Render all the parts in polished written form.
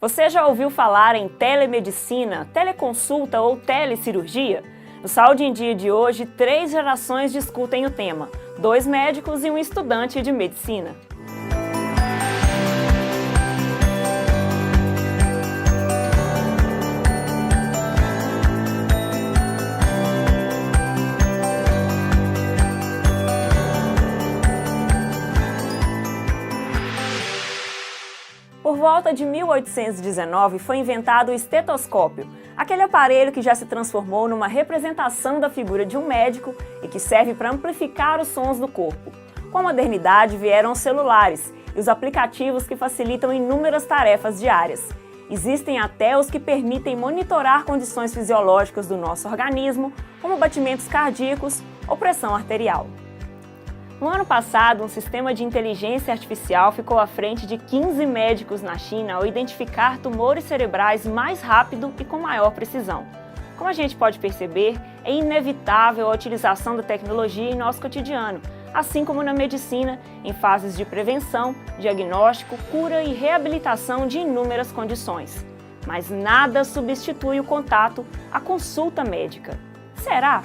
Você já ouviu falar em telemedicina, teleconsulta ou telecirurgia? No Saúde em Dia de hoje, 3 gerações discutem o tema, 2 médicos e um estudante de medicina. Por volta de 1819 foi inventado o estetoscópio, aquele aparelho que já se transformou numa representação da figura de um médico e que serve para amplificar os sons do corpo. Com a modernidade vieram os celulares e os aplicativos que facilitam inúmeras tarefas diárias. Existem até os que permitem monitorar condições fisiológicas do nosso organismo, como batimentos cardíacos ou pressão arterial. No ano passado, um sistema de inteligência artificial ficou à frente de 15 médicos na China ao identificar tumores cerebrais mais rápido e com maior precisão. Como a gente pode perceber, é inevitável a utilização da tecnologia em nosso cotidiano, assim como na medicina, em fases de prevenção, diagnóstico, cura e reabilitação de inúmeras condições. Mas nada substitui o contato, a consulta médica. Será?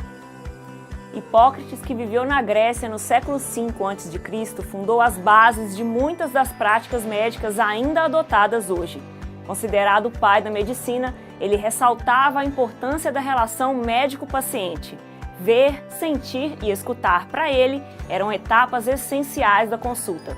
Hipócrates, que viveu na Grécia no século V a.C., fundou as bases de muitas das práticas médicas ainda adotadas hoje. Considerado o pai da medicina, ele ressaltava a importância da relação médico-paciente. Ver, sentir e escutar para ele eram etapas essenciais da consulta.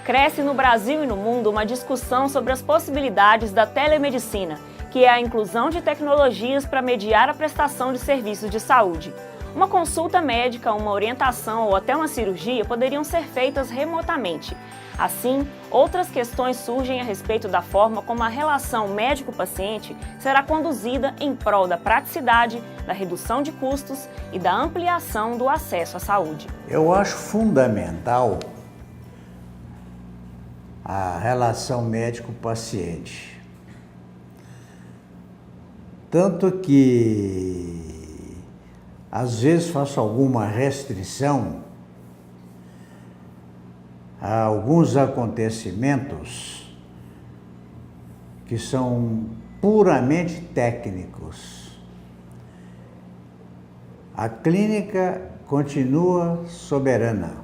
Cresce no Brasil e no mundo uma discussão sobre as possibilidades da telemedicina, que é a inclusão de tecnologias para mediar a prestação de serviços de saúde. Uma consulta médica, uma orientação ou até uma cirurgia poderiam ser feitas remotamente. Assim, outras questões surgem a respeito da forma como a relação médico-paciente será conduzida em prol da praticidade, da redução de custos e da ampliação do acesso à saúde. Eu acho fundamental a relação médico-paciente. Tanto que às vezes faço alguma restrição a alguns acontecimentos que são puramente técnicos. A clínica continua soberana.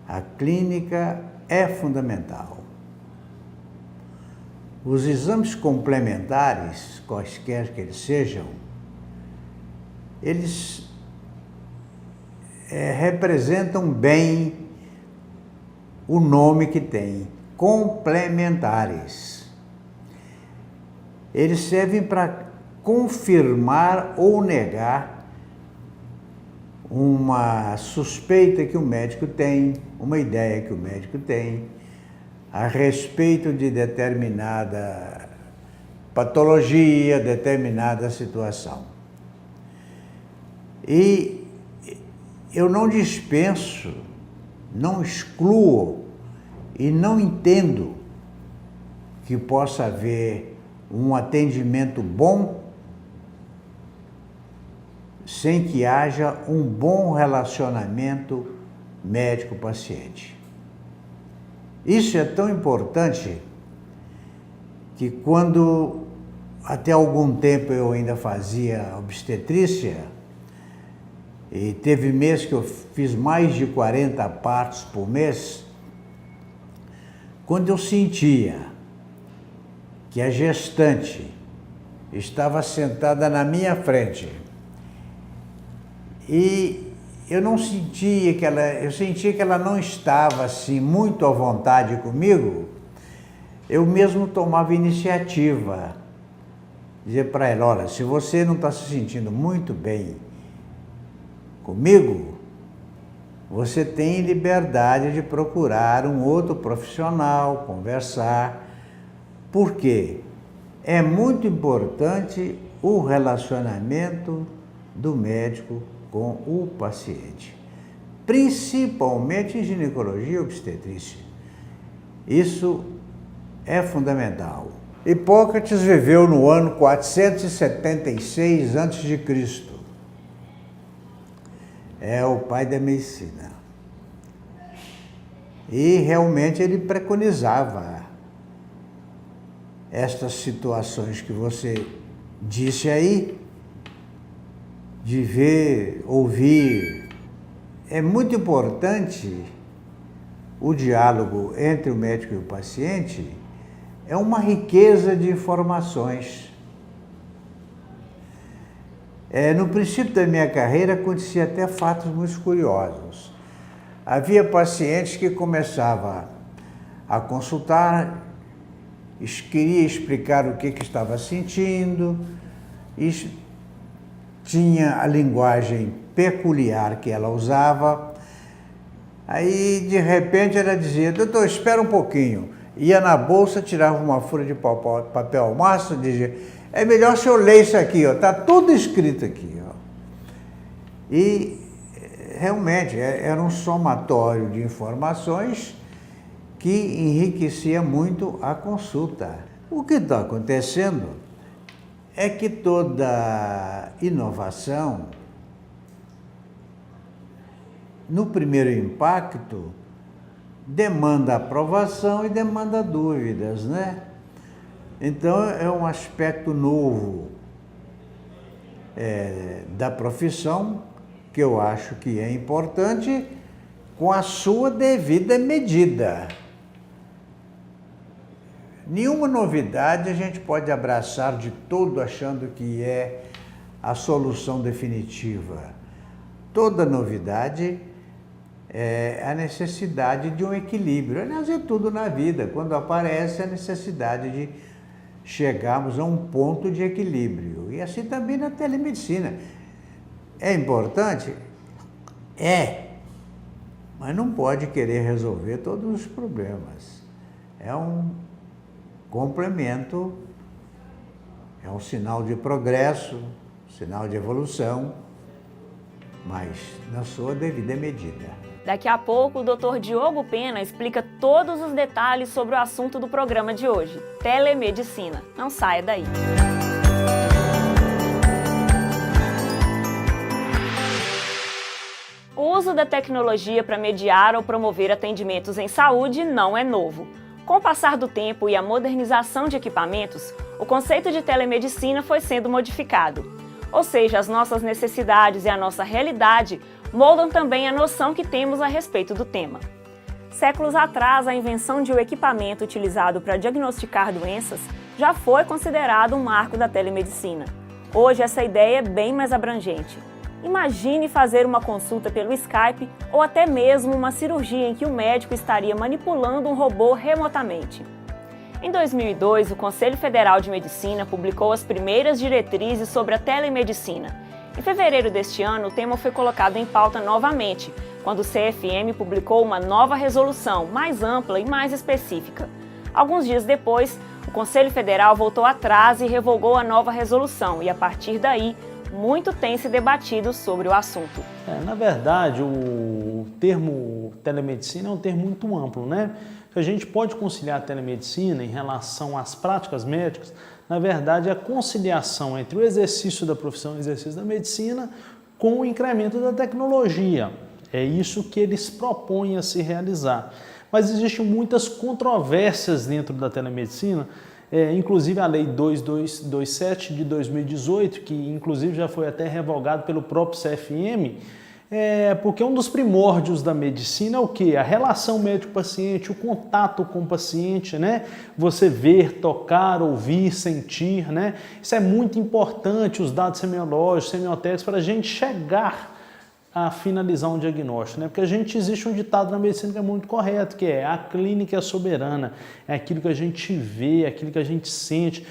A clínica é fundamental. Os exames complementares, quaisquer que eles sejam, eles representam bem o nome que tem, complementares. Eles servem para confirmar ou negar uma suspeita que o médico tem, uma ideia que o médico tem a respeito de determinada patologia, determinada situação. E eu não dispenso, não excluo e não entendo que possa haver um atendimento bom sem que haja um bom relacionamento médico-paciente. Isso é tão importante que quando até algum tempo eu ainda fazia obstetrícia, e teve mês que eu fiz mais de 40 partos por mês, quando eu sentia que a gestante estava sentada na minha frente e eu sentia que ela não estava assim muito à vontade comigo, eu mesmo tomava iniciativa, dizer para ela: olha, se você não está se sentindo muito bem comigo, você tem liberdade de procurar um outro profissional, conversar, porque é muito importante o relacionamento do médico com o paciente, principalmente em ginecologia e obstetrícia. Isso é fundamental. Hipócrates viveu no ano 476 a.C. É o pai da medicina. E realmente ele preconizava estas situações que você disse aí, de ver, ouvir. É muito importante o diálogo entre o médico e o paciente, é uma riqueza de informações. No princípio da minha carreira acontecia até fatos muito curiosos. Havia pacientes que começavam a consultar, queria explicar o que estava sentindo, tinha a linguagem peculiar que ela usava. Aí, de repente, ela dizia: doutor, espera um pouquinho. Ia na bolsa, tirava uma folha de papel ao máximo, dizia: é melhor se eu ler isso aqui, ó, está tudo escrito aqui. Ó. E realmente era um somatório de informações que enriquecia muito a consulta. O que está acontecendo é que toda inovação, no primeiro impacto, demanda aprovação e demanda dúvidas, né? Então, é um aspecto novo da profissão que eu acho que é importante, com a sua devida medida. Nenhuma novidade a gente pode abraçar de todo achando que é a solução definitiva. Toda novidade é a necessidade de um equilíbrio. Aliás, é tudo na vida. Quando aparece a necessidade de chegarmos a um ponto de equilíbrio. E assim também na telemedicina. É importante? Mas não pode querer resolver todos os problemas. É um complemento, é um sinal de progresso, sinal de evolução, mas na sua devida medida. Daqui a pouco, o Dr. Diogo Pena explica todos os detalhes sobre o assunto do programa de hoje, telemedicina. Não saia daí. O uso da tecnologia para mediar ou promover atendimentos em saúde não é novo. Com o passar do tempo e a modernização de equipamentos, o conceito de telemedicina foi sendo modificado. Ou seja, as nossas necessidades e a nossa realidade moldam também a noção que temos a respeito do tema. Séculos atrás, a invenção de um equipamento utilizado para diagnosticar doenças já foi considerado um marco da telemedicina. Hoje, essa ideia é bem mais abrangente. Imagine fazer uma consulta pelo Skype ou até mesmo uma cirurgia em que o médico estaria manipulando um robô remotamente. Em 2002, o Conselho Federal de Medicina publicou as primeiras diretrizes sobre a telemedicina. Em fevereiro deste ano, o tema foi colocado em pauta novamente, quando o CFM publicou uma nova resolução, mais ampla e mais específica. Alguns dias depois, o Conselho Federal voltou atrás e revogou a nova resolução, e a partir daí, muito tem se debatido sobre o assunto. Na verdade, o termo telemedicina é um termo muito amplo, né? A gente pode conciliar a telemedicina em relação às práticas médicas, na verdade, é a conciliação entre o exercício da profissão e o exercício da medicina com o incremento da tecnologia. É isso que eles propõem a se realizar. Mas existem muitas controvérsias dentro da telemedicina, inclusive a Lei 2227 de 2018, que inclusive já foi até revogado pelo próprio CFM, porque um dos primórdios da medicina é o quê? A relação médico-paciente, o contato com o paciente, né? Você ver, tocar, ouvir, sentir, né? Isso é muito importante, os dados semiológicos, semiotécnicos, para a gente chegar a finalizar um diagnóstico, né? Porque existe um ditado na medicina que é muito correto, que é: a clínica é soberana, é aquilo que a gente vê, é aquilo que a gente sente.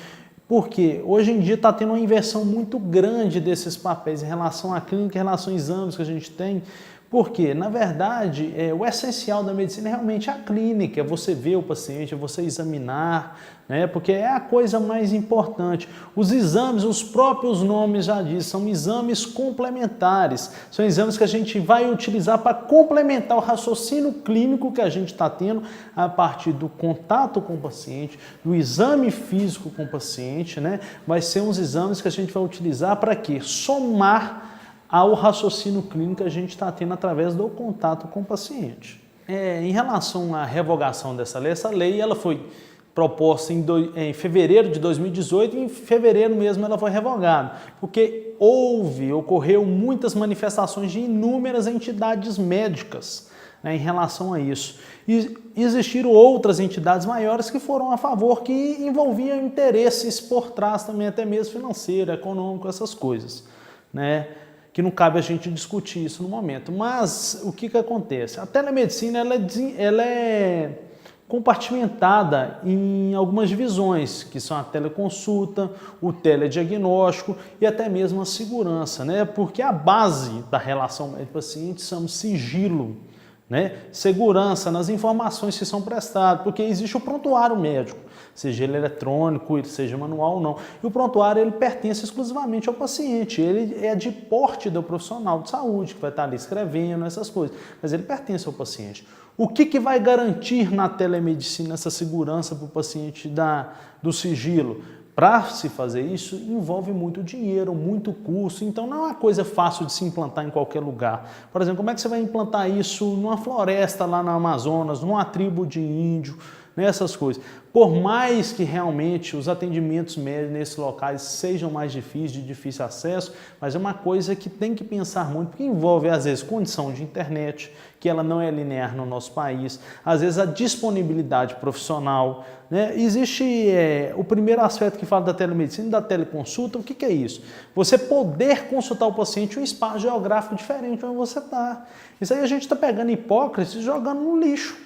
Porque hoje em dia está tendo uma inversão muito grande desses papéis em relação à clínica, em relação aos exames que a gente tem. Porque, na verdade, o essencial da medicina é realmente a clínica, é você ver o paciente, é você examinar, né? Porque é a coisa mais importante. Os exames, os próprios nomes já dizem, são exames complementares, são exames que a gente vai utilizar para complementar o raciocínio clínico que a gente está tendo a partir do contato com o paciente, do exame físico com o paciente, né? Vai ser uns exames que a gente vai utilizar para quê? Somar ao raciocínio clínico que a gente está tendo através do contato com o paciente. Em relação à revogação dessa lei, ela foi proposta em fevereiro de 2018 e em fevereiro mesmo ela foi revogada, porque ocorreu muitas manifestações de inúmeras entidades médicas, né, em relação a isso. E existiram outras entidades maiores que foram a favor, que envolviam interesses por trás também, até mesmo financeiro, econômico, essas coisas, né? Que não cabe a gente discutir isso no momento. Mas o que acontece? A telemedicina ela é compartimentada em algumas divisões, que são a teleconsulta, o telediagnóstico e até mesmo a segurança, né? Porque a base da relação médico-paciente chama sigilo, né? Segurança nas informações que são prestadas, porque existe o prontuário médico, seja ele eletrônico, seja manual ou não. E o prontuário ele pertence exclusivamente ao paciente, ele é de porte do profissional de saúde, que vai estar ali escrevendo essas coisas, mas ele pertence ao paciente. O que vai garantir na telemedicina essa segurança para o paciente do sigilo? Para se fazer isso, envolve muito dinheiro, muito custo, então não é uma coisa fácil de se implantar em qualquer lugar. Por exemplo, como é que você vai implantar isso numa floresta lá no Amazonas, numa tribo de índio, nessas coisas? Por mais que realmente os atendimentos médicos nesses locais sejam mais difíceis, de difícil acesso, mas é uma coisa que tem que pensar muito, porque envolve, às vezes, condição de internet, que ela não é linear no nosso país, às vezes a disponibilidade profissional, né? Existe o primeiro aspecto que fala da telemedicina, da teleconsulta. O que é isso? Você poder consultar o paciente em um espaço geográfico diferente onde você está. Isso aí a gente está pegando Hipócrates e jogando no lixo.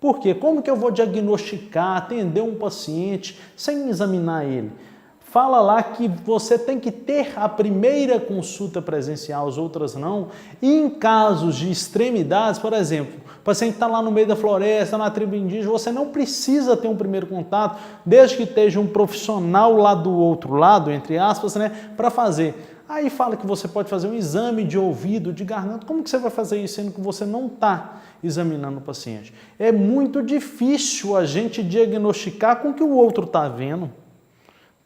Por quê? Como que eu vou diagnosticar, atender um paciente sem examinar ele? Fala lá que você tem que ter a primeira consulta presencial, as outras não. E em casos de extremidades, por exemplo, o paciente está lá no meio da floresta, na tribo indígena, você não precisa ter um primeiro contato, desde que esteja um profissional lá do outro lado, entre aspas, né, para fazer. Aí fala que você pode fazer um exame de ouvido, de garganta. Como que você vai fazer isso, sendo que você não está examinando o paciente? É muito difícil a gente diagnosticar com o que o outro está vendo,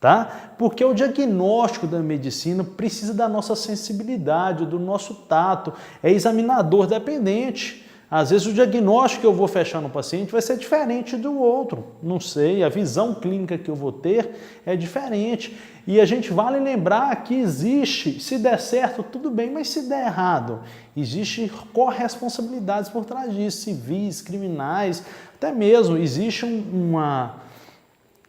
tá? Porque o diagnóstico da medicina precisa da nossa sensibilidade, do nosso tato, é examinador dependente. Às vezes o diagnóstico que eu vou fechar no paciente vai ser diferente do outro, não sei, a visão clínica que eu vou ter é diferente. E a gente vale lembrar que existe, se der certo, tudo bem, mas se der errado, existe corresponsabilidades por trás disso, civis, criminais, até mesmo existe uma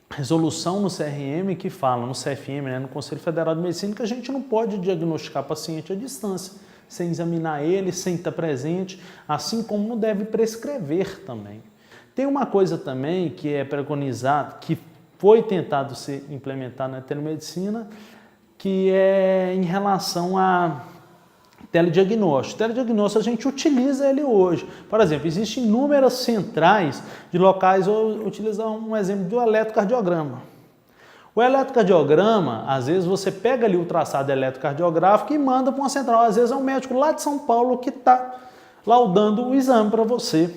resolução no CRM que fala, no CFM, né, no Conselho Federal de Medicina, que a gente não pode diagnosticar paciente à distância, sem examinar ele, sem estar presente, assim como não deve prescrever também. Tem uma coisa também que é preconizado, que foi tentado ser implementado na telemedicina, que é em relação a telediagnóstico. Telediagnóstico a gente utiliza ele hoje. Por exemplo, existem inúmeras centrais de locais, vou utilizar um exemplo do eletrocardiograma. O eletrocardiograma, às vezes você pega ali o traçado eletrocardiográfico e manda para uma central. Às vezes é um médico lá de São Paulo que está laudando o exame para você.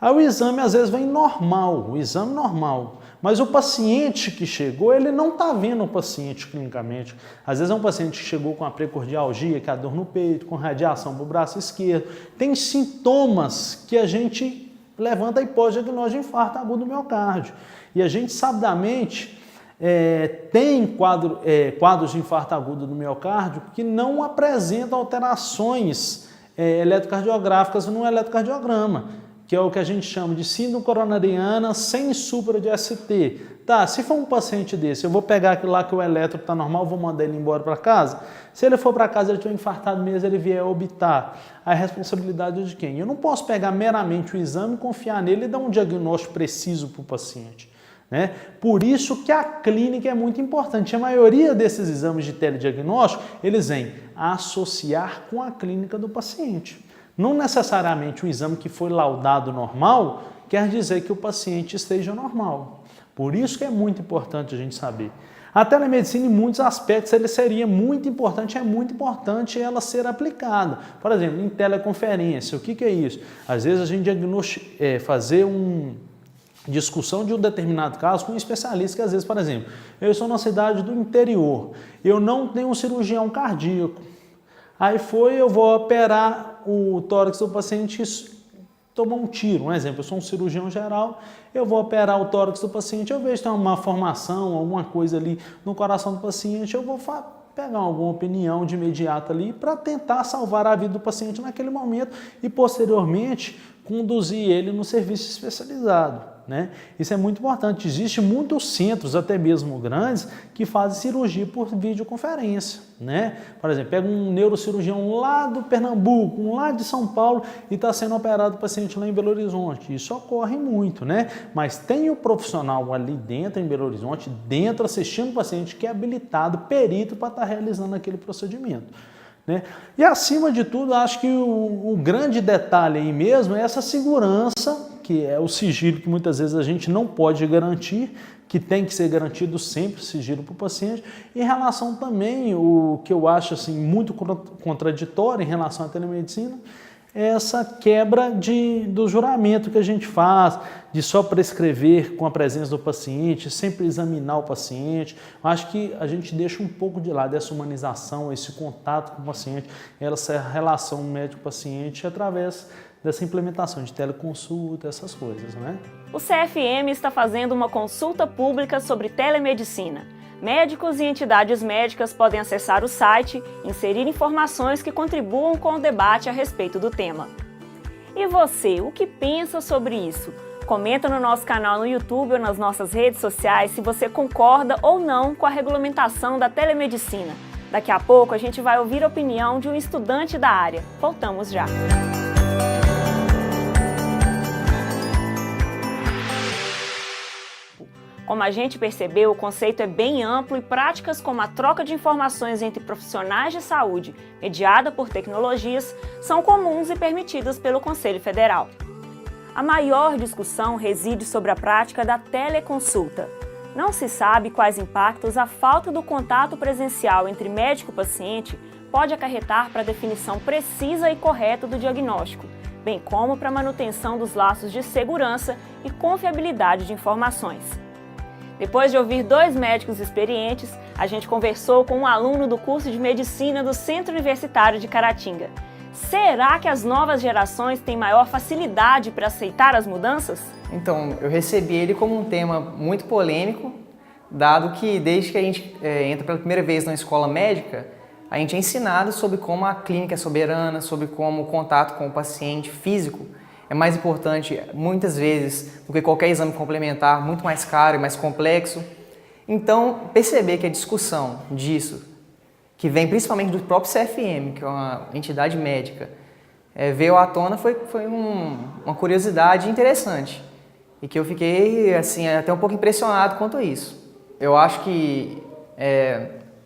Aí o exame às vezes vem normal, o exame normal. Mas o paciente que chegou, ele não está vendo o paciente clinicamente. Às vezes é um paciente que chegou com a precordialgia, que é a dor no peito, com radiação para o braço esquerdo. Tem sintomas que a gente levanta a hipótese de diagnóstico de infarto agudo do miocárdio. E a gente sabidamente tem quadros de infarto agudo do miocárdio que não apresentam alterações eletrocardiográficas no eletrocardiograma, que é o que a gente chama de síndrome coronariana sem supra de ST. Tá, se for um paciente desse, eu vou pegar aquilo lá que o eletro está normal, vou mandar ele embora para casa. Se ele for para casa, ele tiver infartado mesmo, ele vier a obitar. A responsabilidade é de quem? Eu não posso pegar meramente o exame, confiar nele e dar um diagnóstico preciso para o paciente. Né? Por isso que a clínica é muito importante. A maioria desses exames de telediagnóstico, eles vêm associar com a clínica do paciente. Não necessariamente um exame que foi laudado normal quer dizer que o paciente esteja normal. Por isso que é muito importante a gente saber. A telemedicina, em muitos aspectos, ele seria muito importante, é muito importante ela ser aplicada. Por exemplo, em teleconferência, o que é isso? Às vezes a gente fazer discussão de um determinado caso com um especialista que às vezes, por exemplo, eu sou numa cidade do interior, eu não tenho um cirurgião cardíaco. Aí eu vou operar o tórax do paciente, estou tomar um tiro. Um exemplo, eu sou um cirurgião geral, eu vou operar o tórax do paciente, eu vejo que tem uma malformação, alguma coisa ali no coração do paciente, eu vou pegar alguma opinião de imediato ali para tentar salvar a vida do paciente naquele momento e posteriormente conduzir ele no serviço especializado, né? Isso é muito importante. Existem muitos centros, até mesmo grandes, que fazem cirurgia por videoconferência, né? Por exemplo, pega um neurocirurgião lá do Pernambuco, um lá de São Paulo e está sendo operado o paciente lá em Belo Horizonte. Isso ocorre muito, né? Mas tem o profissional ali dentro em Belo Horizonte, dentro assistindo o paciente que é habilitado, perito para estar realizando aquele procedimento, né? E acima de tudo, acho que o grande detalhe aí mesmo é essa segurança, que é o sigilo que muitas vezes a gente não pode garantir, que tem que ser garantido sempre sigilo para o paciente. Em relação também, o que eu acho assim, muito contraditório em relação à telemedicina, é essa quebra do juramento que a gente faz, de só prescrever com a presença do paciente, sempre examinar o paciente. Acho que a gente deixa um pouco de lado essa humanização, esse contato com o paciente, essa relação médico-paciente através dessa implementação de teleconsulta, essas coisas, né? O CFM está fazendo uma consulta pública sobre telemedicina. Médicos e entidades médicas podem acessar o site e inserir informações que contribuam com o debate a respeito do tema. E você, o que pensa sobre isso? Comenta no nosso canal no YouTube ou nas nossas redes sociais se você concorda ou não com a regulamentação da telemedicina. Daqui a pouco a gente vai ouvir a opinião de um estudante da área. Voltamos já! Como a gente percebeu, o conceito é bem amplo e práticas como a troca de informações entre profissionais de saúde, mediada por tecnologias, são comuns e permitidas pelo Conselho Federal. A maior discussão reside sobre a prática da teleconsulta. Não se sabe quais impactos a falta do contato presencial entre médico e paciente pode acarretar para a definição precisa e correta do diagnóstico, bem como para a manutenção dos laços de segurança e confiabilidade de informações. Depois de ouvir 2 médicos experientes, a gente conversou com um aluno do curso de Medicina do Centro Universitário de Caratinga. Será que as novas gerações têm maior facilidade para aceitar as mudanças? Então, eu recebi ele como um tema muito polêmico, dado que desde que a gente entra pela primeira vez na escola médica, a gente é ensinado sobre como a clínica é soberana, sobre como o contato com o paciente físico é mais importante, muitas vezes, do que qualquer exame complementar, muito mais caro e mais complexo. Então, perceber que a discussão disso, que vem principalmente do próprio CFM, que é uma entidade médica, veio à tona foi uma curiosidade interessante. E que eu fiquei assim, até um pouco impressionado quanto a isso. Eu acho que,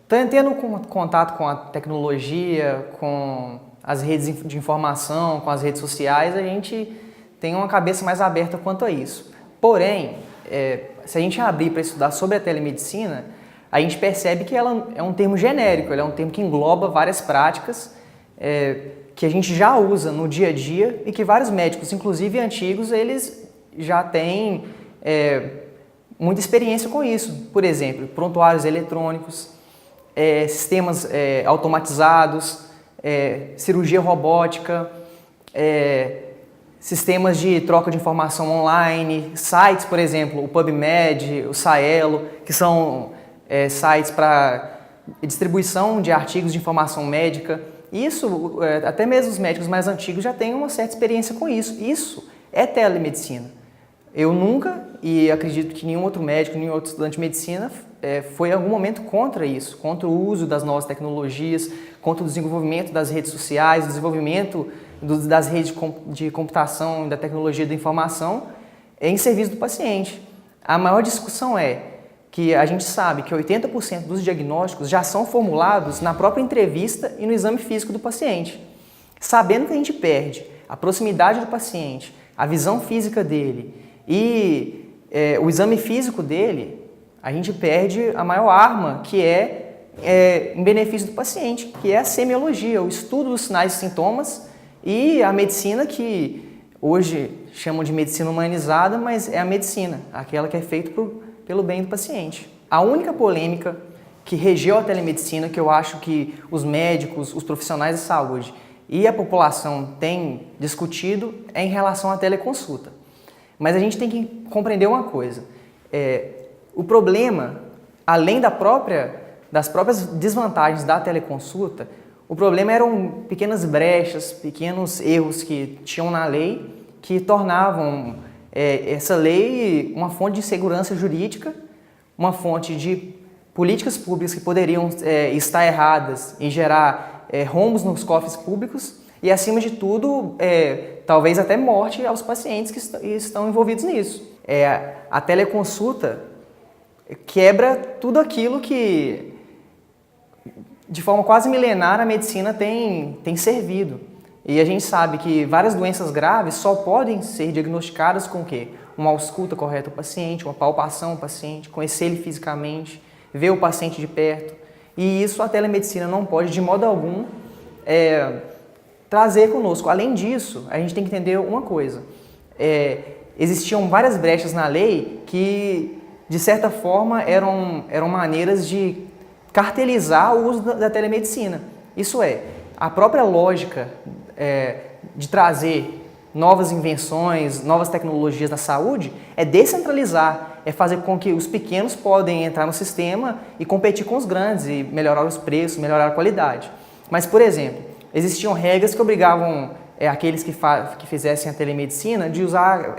tendo contato com a tecnologia, com as redes de informação, com as redes sociais, a gente tem uma cabeça mais aberta quanto a isso. Porém, se a gente abrir para estudar sobre a telemedicina, a gente percebe que ela é um termo genérico, ela é um termo que engloba várias práticas que a gente já usa no dia a dia e que vários médicos, inclusive antigos, eles já têm muita experiência com isso. Por exemplo, prontuários eletrônicos, sistemas automatizados, cirurgia robótica, sistemas de troca de informação online, sites, por exemplo, o PubMed, o Saelo, que são sites para distribuição de artigos de informação médica. Isso, até mesmo os médicos mais antigos já têm uma certa experiência com isso. Isso é telemedicina. Eu nunca, e acredito que nenhum outro médico, nenhum outro estudante de medicina foi em algum momento contra isso, contra o uso das novas tecnologias, contra o desenvolvimento das redes sociais, o desenvolvimento das redes de computação, da tecnologia da informação em serviço do paciente. A maior discussão é que a gente sabe que 80% dos diagnósticos já são formulados na própria entrevista e no exame físico do paciente. Sabendo que a gente perde a proximidade do paciente, a visão física dele e o exame físico dele, a gente perde a maior arma, que em benefício do paciente, que é a semiologia, o estudo dos sinais e sintomas, e a medicina que hoje chamam de medicina humanizada, mas é a medicina, aquela que é feita pelo bem do paciente. A única polêmica que regeu a telemedicina, que eu acho que os médicos, os profissionais de saúde, e a população tem discutido é em relação à teleconsulta. Mas a gente tem que compreender uma coisa, o problema, além das próprias desvantagens da teleconsulta, o problema eram pequenas brechas, pequenos erros que tinham na lei que tornavam essa lei uma fonte de segurança jurídica, uma fonte de políticas públicas que poderiam estar erradas e gerar rombos nos cofres públicos e, acima de tudo, talvez até morte aos pacientes que estão envolvidos nisso. A teleconsulta quebra tudo aquilo que, de forma quase milenar, a medicina tem servido. E a gente sabe que várias doenças graves só podem ser diagnosticadas com o quê? Uma ausculta correta do paciente, uma palpação do paciente, conhecer ele fisicamente, ver o paciente de perto. E isso a telemedicina não pode, de modo algum, trazer conosco. Além disso, a gente tem que entender uma coisa. Existiam várias brechas na lei que, de certa forma, eram maneiras de cartelizar o uso da telemedicina. Isso a própria lógica de trazer novas invenções, novas tecnologias na saúde, é descentralizar, é fazer com que os pequenos podem entrar no sistema e competir com os grandes e melhorar os preços, melhorar a qualidade. Mas, por exemplo, existiam regras que obrigavam aqueles que fizessem a telemedicina de usar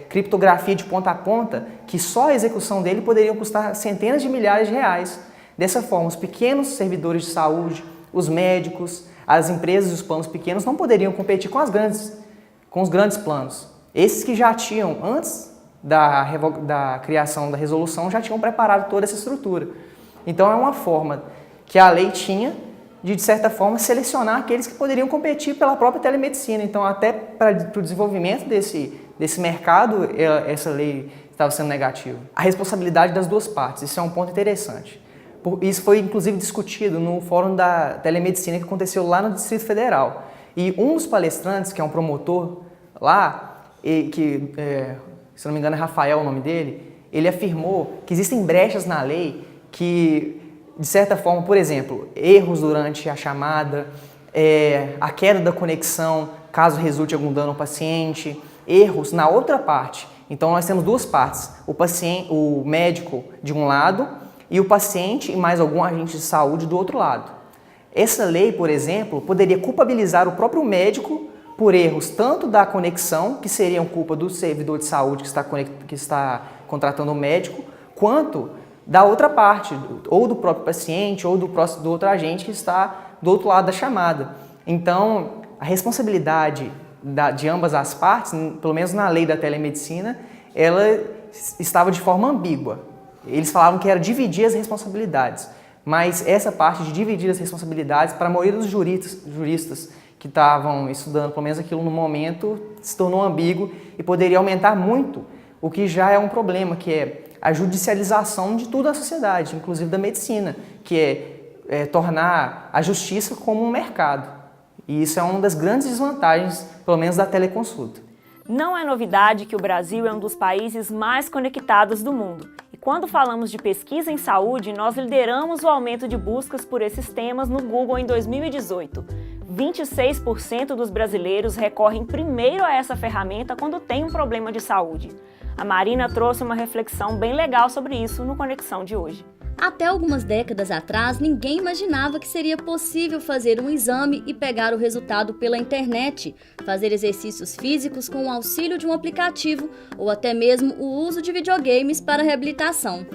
criptografia de ponta a ponta, que só a execução dele poderia custar centenas de milhares de reais. Dessa forma, os pequenos servidores de saúde, os médicos, as empresas e os planos pequenos não poderiam competir com os grandes planos. Esses que já tinham, antes da criação da resolução, já tinham preparado toda essa estrutura. Então é uma forma que a lei tinha de certa forma, selecionar aqueles que poderiam competir pela própria telemedicina. Então, até para o desenvolvimento desse mercado, essa lei estava sendo negativa. A responsabilidade das duas partes, isso é um ponto interessante. Isso foi, inclusive, discutido no Fórum da Telemedicina que aconteceu lá no Distrito Federal. E um dos palestrantes, que é um promotor lá, se não me engano é Rafael o nome dele, ele afirmou que existem brechas na lei que, de certa forma, por exemplo, erros durante a chamada, a queda da conexão, caso resulte algum dano ao paciente, erros na outra parte. Então, nós temos duas partes, o médico de um lado e o paciente e mais algum agente de saúde do outro lado. Essa lei, por exemplo, poderia culpabilizar o próprio médico por erros tanto da conexão, que seriam culpa do servidor de saúde que está contratando o médico, quanto da outra parte, ou do próprio paciente, ou do outro agente que está do outro lado da chamada. Então, a responsabilidade de ambas as partes, pelo menos na lei da telemedicina, ela estava de forma ambígua. Eles falavam que era dividir as responsabilidades, mas essa parte de dividir as responsabilidades, para a maioria dos juristas que estavam estudando, pelo menos aquilo no momento, se tornou ambíguo e poderia aumentar muito o que já é um problema, que é a judicialização de toda a sociedade, inclusive da medicina, que é tornar a justiça como um mercado. E isso é uma das grandes desvantagens, pelo menos da teleconsulta. Não é novidade que o Brasil é um dos países mais conectados do mundo. E quando falamos de pesquisa em saúde, nós lideramos o aumento de buscas por esses temas no Google em 2018. 26% dos brasileiros recorrem primeiro a essa ferramenta quando tem um problema de saúde. A Marina trouxe uma reflexão bem legal sobre isso no Conexão de hoje. Até algumas décadas atrás, ninguém imaginava que seria possível fazer um exame e pegar o resultado pela internet, fazer exercícios físicos com o auxílio de um aplicativo ou até mesmo o uso de videogames para reabilitação.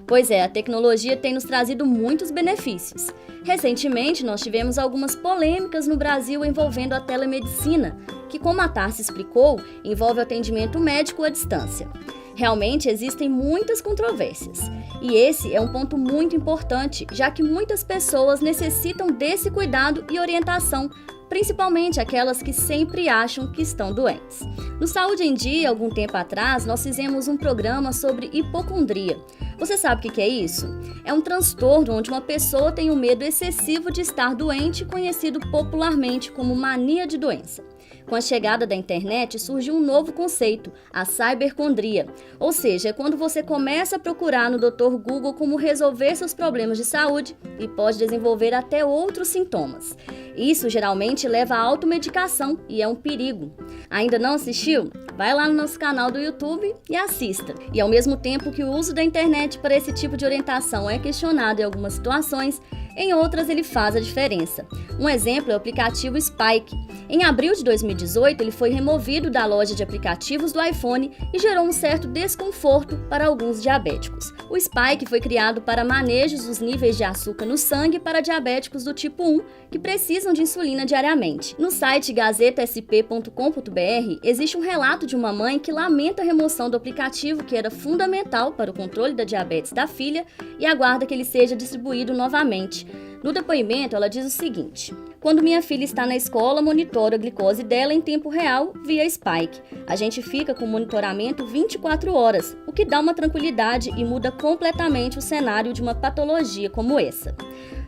Pois é, a tecnologia tem nos trazido muitos benefícios. Recentemente, nós tivemos algumas polêmicas no Brasil envolvendo a telemedicina, que, como a Tarsi explicou, envolve atendimento médico à distância. Realmente existem muitas controvérsias. E esse é um ponto muito importante, já que muitas pessoas necessitam desse cuidado e orientação, principalmente aquelas que sempre acham que estão doentes. No Saúde em Dia, algum tempo atrás, nós fizemos um programa sobre hipocondria. Você sabe o que é isso? É um transtorno onde uma pessoa tem um medo excessivo de estar doente, conhecido popularmente como mania de doença. Com a chegada da internet, surgiu um novo conceito, a cibercondria. Ou seja, é quando você começa a procurar no Dr. Google como resolver seus problemas de saúde e pode desenvolver até outros sintomas. Isso geralmente leva à automedicação e é um perigo. Ainda não assistiu? Vai lá no nosso canal do YouTube e assista. E ao mesmo tempo que o uso da internet para esse tipo de orientação é questionado em algumas situações, em outras ele faz a diferença. Um exemplo é o aplicativo Spike. Em abril de 2018, ele foi removido da loja de aplicativos do iPhone e gerou um certo desconforto para alguns diabéticos. O Spike foi criado para manejos dos níveis de açúcar no sangue para diabéticos do tipo 1 que precisam de insulina diariamente. No site gazetasp.com.br existe um relato de uma mãe que lamenta a remoção do aplicativo que era fundamental para o controle da diabetes da filha e aguarda que ele seja distribuído novamente. No depoimento, ela diz o seguinte: quando minha filha está na escola, monitoro a glicose dela em tempo real via Spike. A gente fica com monitoramento 24 horas, o que dá uma tranquilidade e muda completamente o cenário de uma patologia como essa.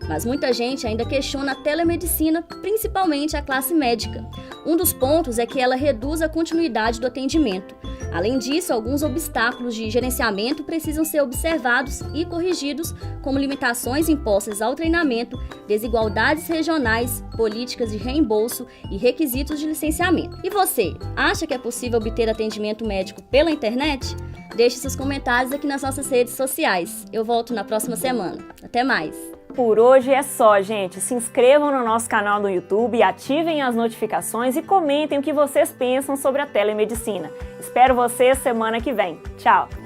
Mas muita gente ainda questiona a telemedicina, principalmente a classe médica. Um dos pontos é que ela reduz a continuidade do atendimento. Além disso, alguns obstáculos de gerenciamento precisam ser observados e corrigidos, como limitações impostas ao treinamento, desigualdades regionais, políticas de reembolso e requisitos de licenciamento. E você, acha que é possível obter atendimento médico pela internet? Deixe seus comentários aqui nas nossas redes sociais. Eu volto na próxima semana. Até mais! Por hoje é só, gente. Se inscrevam no nosso canal no YouTube, ativem as notificações e comentem o que vocês pensam sobre a telemedicina. Espero vocês semana que vem. Tchau!